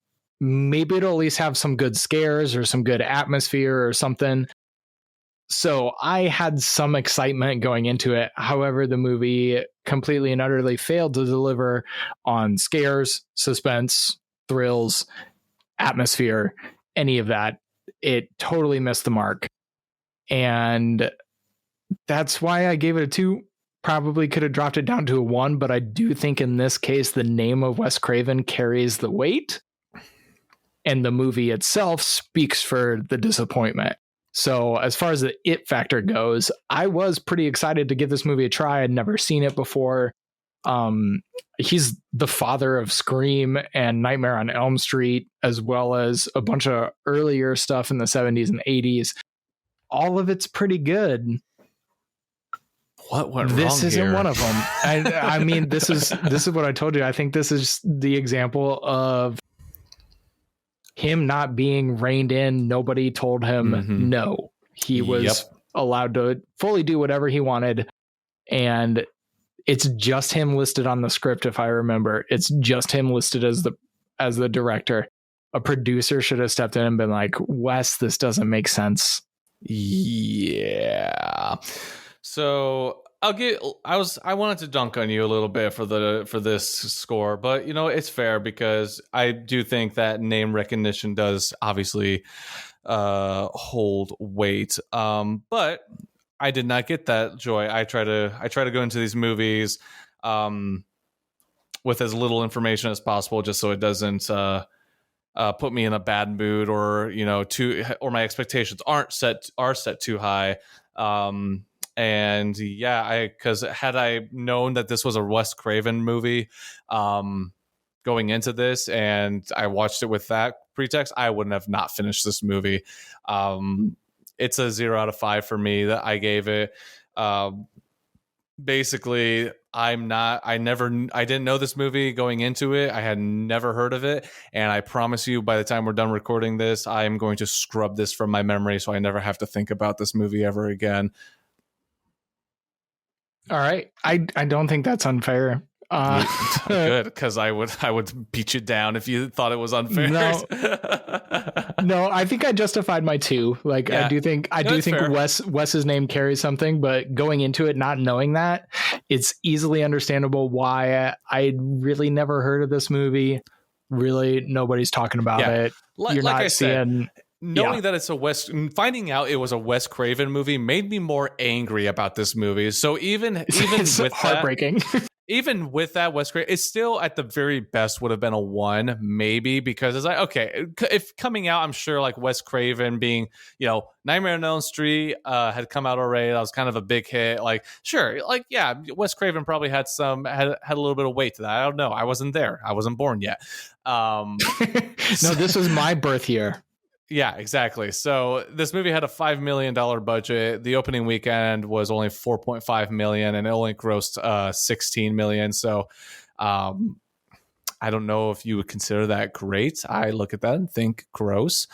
Maybe it'll at least have some good scares or some good atmosphere or something. So I had some excitement going into it. However, the movie completely and utterly failed to deliver on scares, suspense, thrills, atmosphere, any of that. It totally missed the mark. And that's why I gave it a 2. Probably could have dropped it down to a 1, but I do think in this case, the name of Wes Craven carries the weight. And the movie itself speaks for the disappointment. So as far as the it factor goes, I was pretty excited to give this movie a try. I'd never seen it before. He's the father of Scream and Nightmare on Elm Street, as well as a bunch of earlier stuff in the 70s and 80s. All of it's pretty good. What went wrong This isn't here? one of them. I mean, this is what I told you. I think this is the example of him not being reined in. Nobody told him no. He was allowed to fully do whatever he wanted. And it's just him listed on the script, if I remember. It's just him listed as the director. A producer should have stepped in and been like, Wes, this doesn't make sense. Yeah. So I wanted to dunk on you a little bit for this score, but it's fair because I do think that name recognition does obviously hold weight. But I did not get that joy. I try to go into these movies with as little information as possible, just so it doesn't put me in a bad mood, or or my expectations are set too high. And yeah, because had I known that this was a Wes Craven movie going into this, and I watched it with that pretext, I wouldn't have not finished this movie. It's a 0 out of 5 for me that I gave it. Basically, I didn't know this movie going into it. I had never heard of it. And I promise you, by the time we're done recording this, I am going to scrub this from my memory so I never have to think about this movie ever again. All right. I don't think that's unfair. Good, because I would beat you down if you thought it was unfair. No, I think I justified my 2. Like, yeah. I do think Wes's name carries something, but going into it not knowing that, it's easily understandable why I really never heard of this movie. Really, nobody's talking about it. You're like not I seeing. Knowing that it's finding out it was a Wes Craven movie made me more angry about this movie. So even it's with heartbreaking. Even with that, Wes Craven, it still at the very best would have been a 1, maybe, because it's like, okay, if coming out, I'm sure like Wes Craven being, Nightmare on Elm Street had come out already. That was kind of a big hit. Like, sure, like, yeah, Wes Craven probably had a little bit of weight to that. I don't know. I wasn't there. I wasn't born yet. No, this was my birth year. Yeah, exactly. So this movie had a $5 million budget. The opening weekend was only $4.5 million, and it only grossed $16 million. So I don't know if you would consider that great. I look at that and think gross.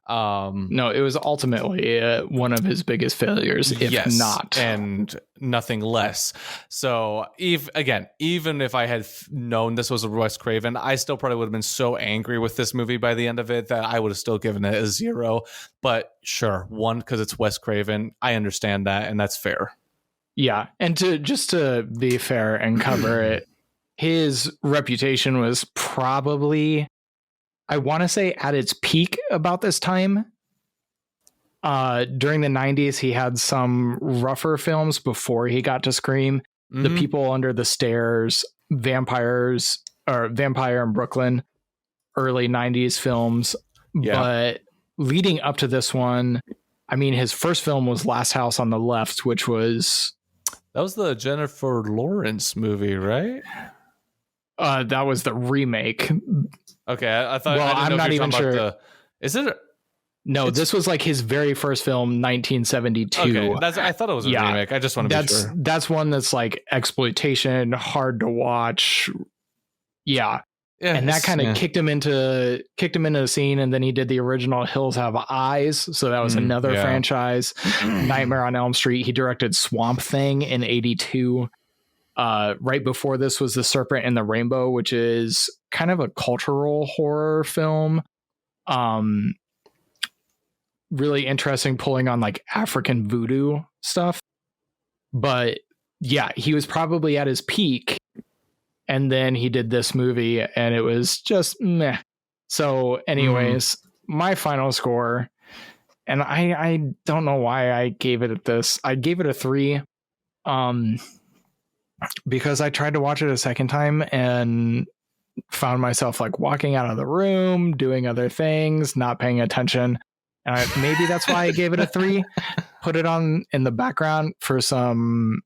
No, it was ultimately one of his biggest failures, if not. And nothing less. So even if I had known this was a Wes Craven, I still probably would have been so angry with this movie by the end of it that I would have still given it a 0. But sure, 1, because it's Wes Craven. I understand that, and that's fair. Yeah, and to be fair and cover it, his reputation was probably, I want to say, at its peak about this time. During the 90s, he had some rougher films before he got to Scream. The People Under the Stairs, Vampire in Brooklyn, early 90s films. Yeah. But leading up to this one, I mean, his first film was Last House on the Left, which was... That was the Jennifer Lawrence movie, right? That was the remake. Okay, I thought. Well, I'm not even sure. Is it? No, this was like his very first film, 1972. Okay, I thought it was a remake. I just want to be sure. That's one that's like exploitation, hard to watch. Yeah. And that kind of kicked him into the scene, and then he did the original Hills Have Eyes, so that was another franchise. Nightmare on Elm Street. He directed Swamp Thing in '82. Right before this was The Serpent and the Rainbow, which is kind of a cultural horror film. Really interesting, pulling on like African voodoo stuff. But yeah, he was probably at his peak. And then he did this movie and it was just meh. So anyways, my final score, and I don't know why I gave it this. I gave it a 3 because I tried to watch it a second time and found myself like walking out of the room, doing other things, not paying attention. And maybe that's why I gave it a 3. Put it on in the background for some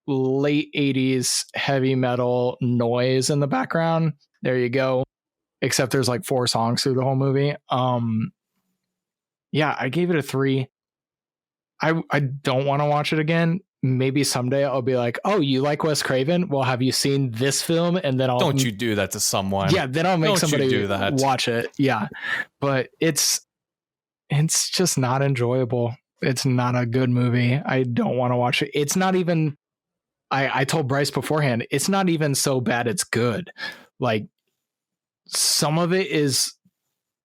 late 80s heavy metal noise in the background. There you go. Except there's like 4 songs through the whole movie. Yeah, I gave it a 3. I don't want to watch it again. Maybe someday I'll be like, oh, you like Wes Craven? Well, have you seen this film? And then don't you do that to someone. Yeah, then I'll make somebody do that. Watch it. Yeah. But it's just not enjoyable. It's not a good movie. I don't want to watch it. It's not even, I told Bryce beforehand, it's not even so bad it's good. Like, some of it is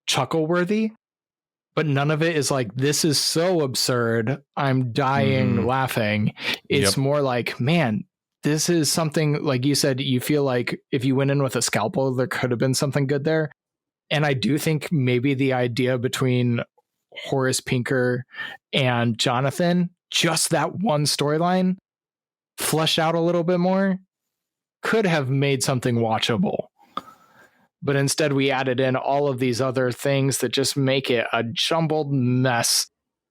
chuckle worthy, but none of it is like, this is so absurd, I'm dying laughing. It's more like, man, this is something, like you said, you feel like if you went in with a scalpel, there could have been something good there. And I do think maybe the idea between Horace Pinker and Jonathan, just that one storyline fleshed out a little bit more, could have made something watchable. But instead we added in all of these other things that just make it a jumbled mess.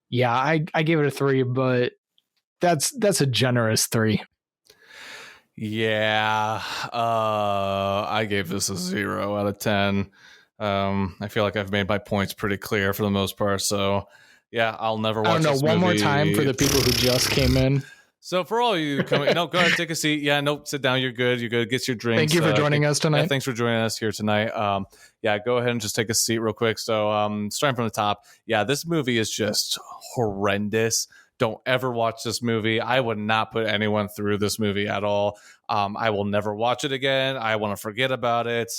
Yeah, I gave it a 3, but that's a generous 3. Yeah, I gave this a 0 out of 10. I feel like I've made my points pretty clear for the most part. So yeah, I'll never watch this movie. One more time for the people who just came in. So for all you coming, no, go ahead, take a seat. Yeah, no, sit down. You're good. Get your drinks. Thank you for joining us tonight. Yeah, thanks for joining us here tonight. Yeah, go ahead and just take a seat real quick. So starting from the top. Yeah, this movie is just horrendous. Don't ever watch this movie. I would not put anyone through this movie at all. I will never watch it again. I want to forget about it.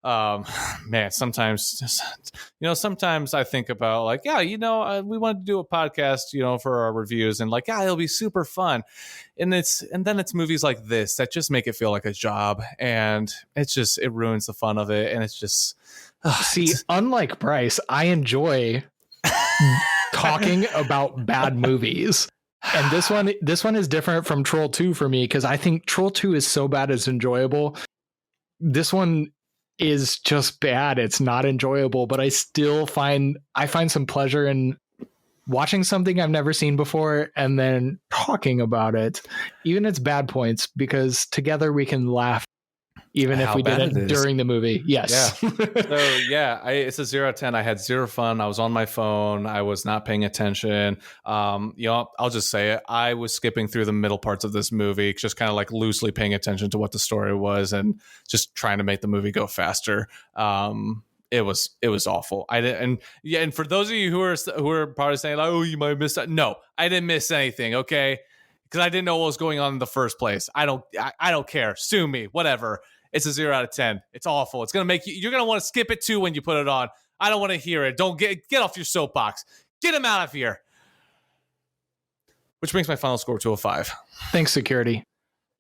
Man, sometimes I think about like, we want to do a podcast, for our reviews, and like, it'll be super fun. And then it's movies like this that just make it feel like a job, and it ruins the fun of it. And it's just, unlike Bryce, I enjoy talking about bad movies. And this one is different from Troll 2 for me, because I think Troll 2 is so bad it's enjoyable. This one is just bad. It's not enjoyable, but I find some pleasure in watching something I've never seen before and then talking about it, even its bad points, because together we can laugh even if How we bad did it it is. during the movie. Yes. So it's a 0 out of 10. I had zero fun. I was on my phone. I was not paying attention. I'll just say it. I was skipping through the middle parts of this movie, just kind of like loosely paying attention to what the story was and just trying to make the movie go faster. It was awful. And for those of you who are probably saying, like, oh, you might have missed that. No, I didn't miss anything. Okay. Because I didn't know what was going on in the first place. I don't care. Sue me, whatever. It's a 0 out of 10. It's awful. It's going to make you're going to want to skip it too when you put it on. I don't want to hear it. Don't get off your soapbox. Get him out of here. Which brings my final score to a 5. Thanks, security.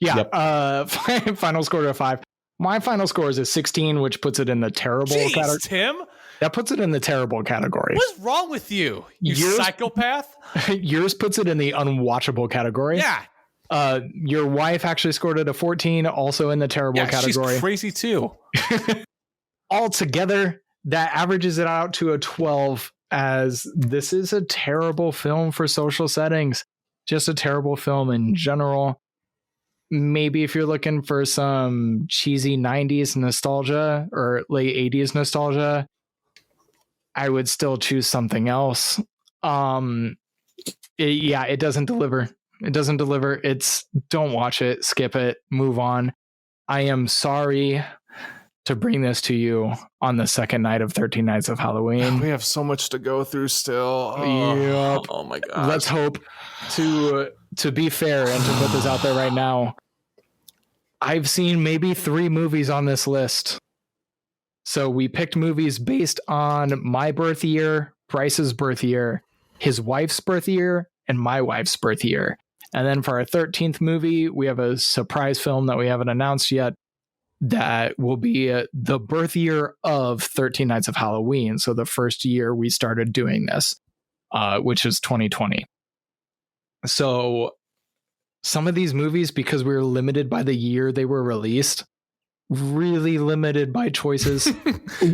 Yeah. Yep. Final score to a 5. My final score is a 16, which puts it in the terrible category. Tim? That puts it in the terrible category. What's wrong with you? You psychopath? Yours puts it in the unwatchable category. Yeah. Your wife actually scored it a 14, also in the terrible category. She's crazy too. Altogether, that averages it out to a 12, as this is a terrible film for social settings. Just a terrible film in general. Maybe if you're looking for some cheesy 90s nostalgia or late 80s nostalgia, I would still choose something else. It doesn't deliver. It doesn't deliver. Don't watch it, skip it, move on. I am sorry to bring this to you on the second night of 13 Nights of Halloween. We have so much to go through still. Yep. Oh my God. Let's hope to be fair and to put this out there right now. I've seen maybe 3 movies on this list. So we picked movies based on my birth year, Bryce's birth year, his wife's birth year, and my wife's birth year. And then for our 13th movie, we have a surprise film that we haven't announced yet that will be the birth year of 13 Nights of Halloween. So the first year we started doing this, which is 2020. So some of these movies, because we were limited by the year they were released, really limited by choices.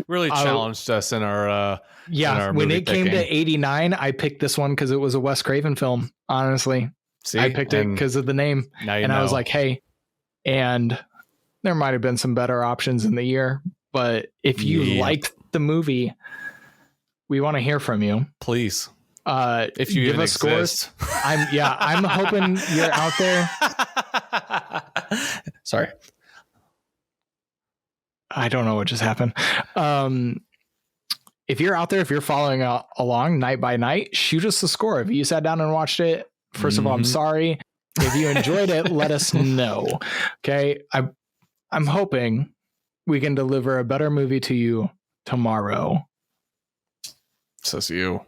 Really challenged us in our when it came to 89, I picked this one because it was a Wes Craven film. Honestly, I picked it because of the name, and I was like, hey, and there might have been some better options in the year, but if you liked the movie, we want to hear from you, please. If you give us scores. I'm hoping you're out there. Sorry. I don't know what just happened. If you're out there, if you're following along night by night, shoot us the score. If you sat down and watched it, first of all, I'm sorry. If you enjoyed it, let us know. Okay. I'm hoping we can deliver a better movie to you tomorrow. Says you.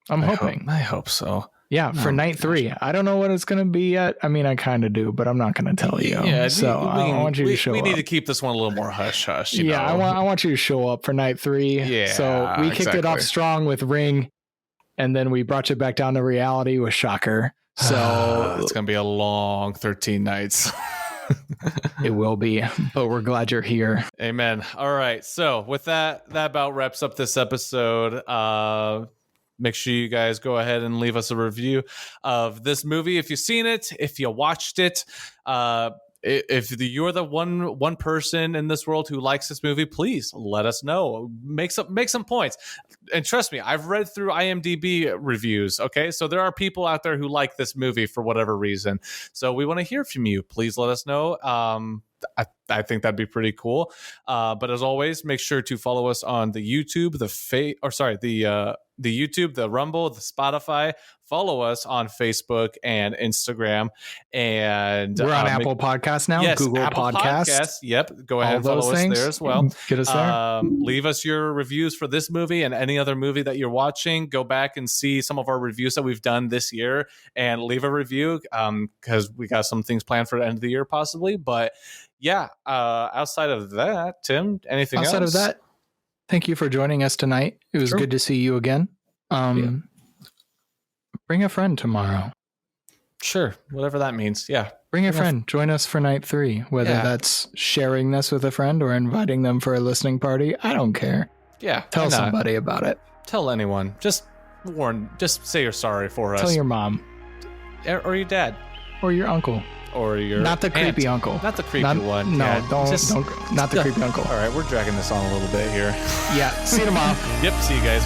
I'm hoping. I hope so. Yeah, for night 3. I don't know what it's going to be yet. I mean, I kind of do, but I'm not going to tell you. Yeah, so I want you to show up. We need to keep this one a little more hush-hush. I want you to show up for night 3. Yeah, so we kicked it off strong with Ring, and then we brought you back down to reality with Shocker. So it's going to be a long 13 nights. It will be, but we're glad you're here. Amen. All right. So with that about wraps up this episode. Make sure you guys go ahead and leave us a review of this movie if you've seen it, if you watched it. If you're the one person in this world who likes this movie, please let us know. Make some points. And trust me, I've read through IMDb reviews. Okay, so there are people out there who like this movie for whatever reason. So we want to hear from you. Please let us know. I think that'd be pretty cool. But as always, make sure to follow us on the YouTube, the YouTube, the Rumble, the Spotify. Follow us on Facebook and Instagram. And we're on Apple Podcasts now, yes, Google Apple Podcasts. Yep. Go ahead and follow us there as well. Get us there. Leave us your reviews for this movie and any other movie that you're watching. Go back and see some of our reviews that we've done this year and leave a review because we got some things planned for the end of the year possibly. But yeah, outside of that, Tim, anything else? Outside of that, thank you for joining us tonight. It was good to see you again. Bring a friend tomorrow. Sure, whatever that means. Yeah. Bring a friend. Join us for night 3, whether that's sharing this with a friend or inviting them for a listening party. I don't care. Yeah. Tell somebody about it. Tell anyone. Just say you're sorry for us. Tell your mom. Or your dad. Or your uncle. or your Not the aunt. creepy uncle. Not the creepy Not- one. No, Yeah, don't, not the creepy uncle. All right, we're dragging this on a little bit here. Yeah, see you tomorrow. Yep, see you guys.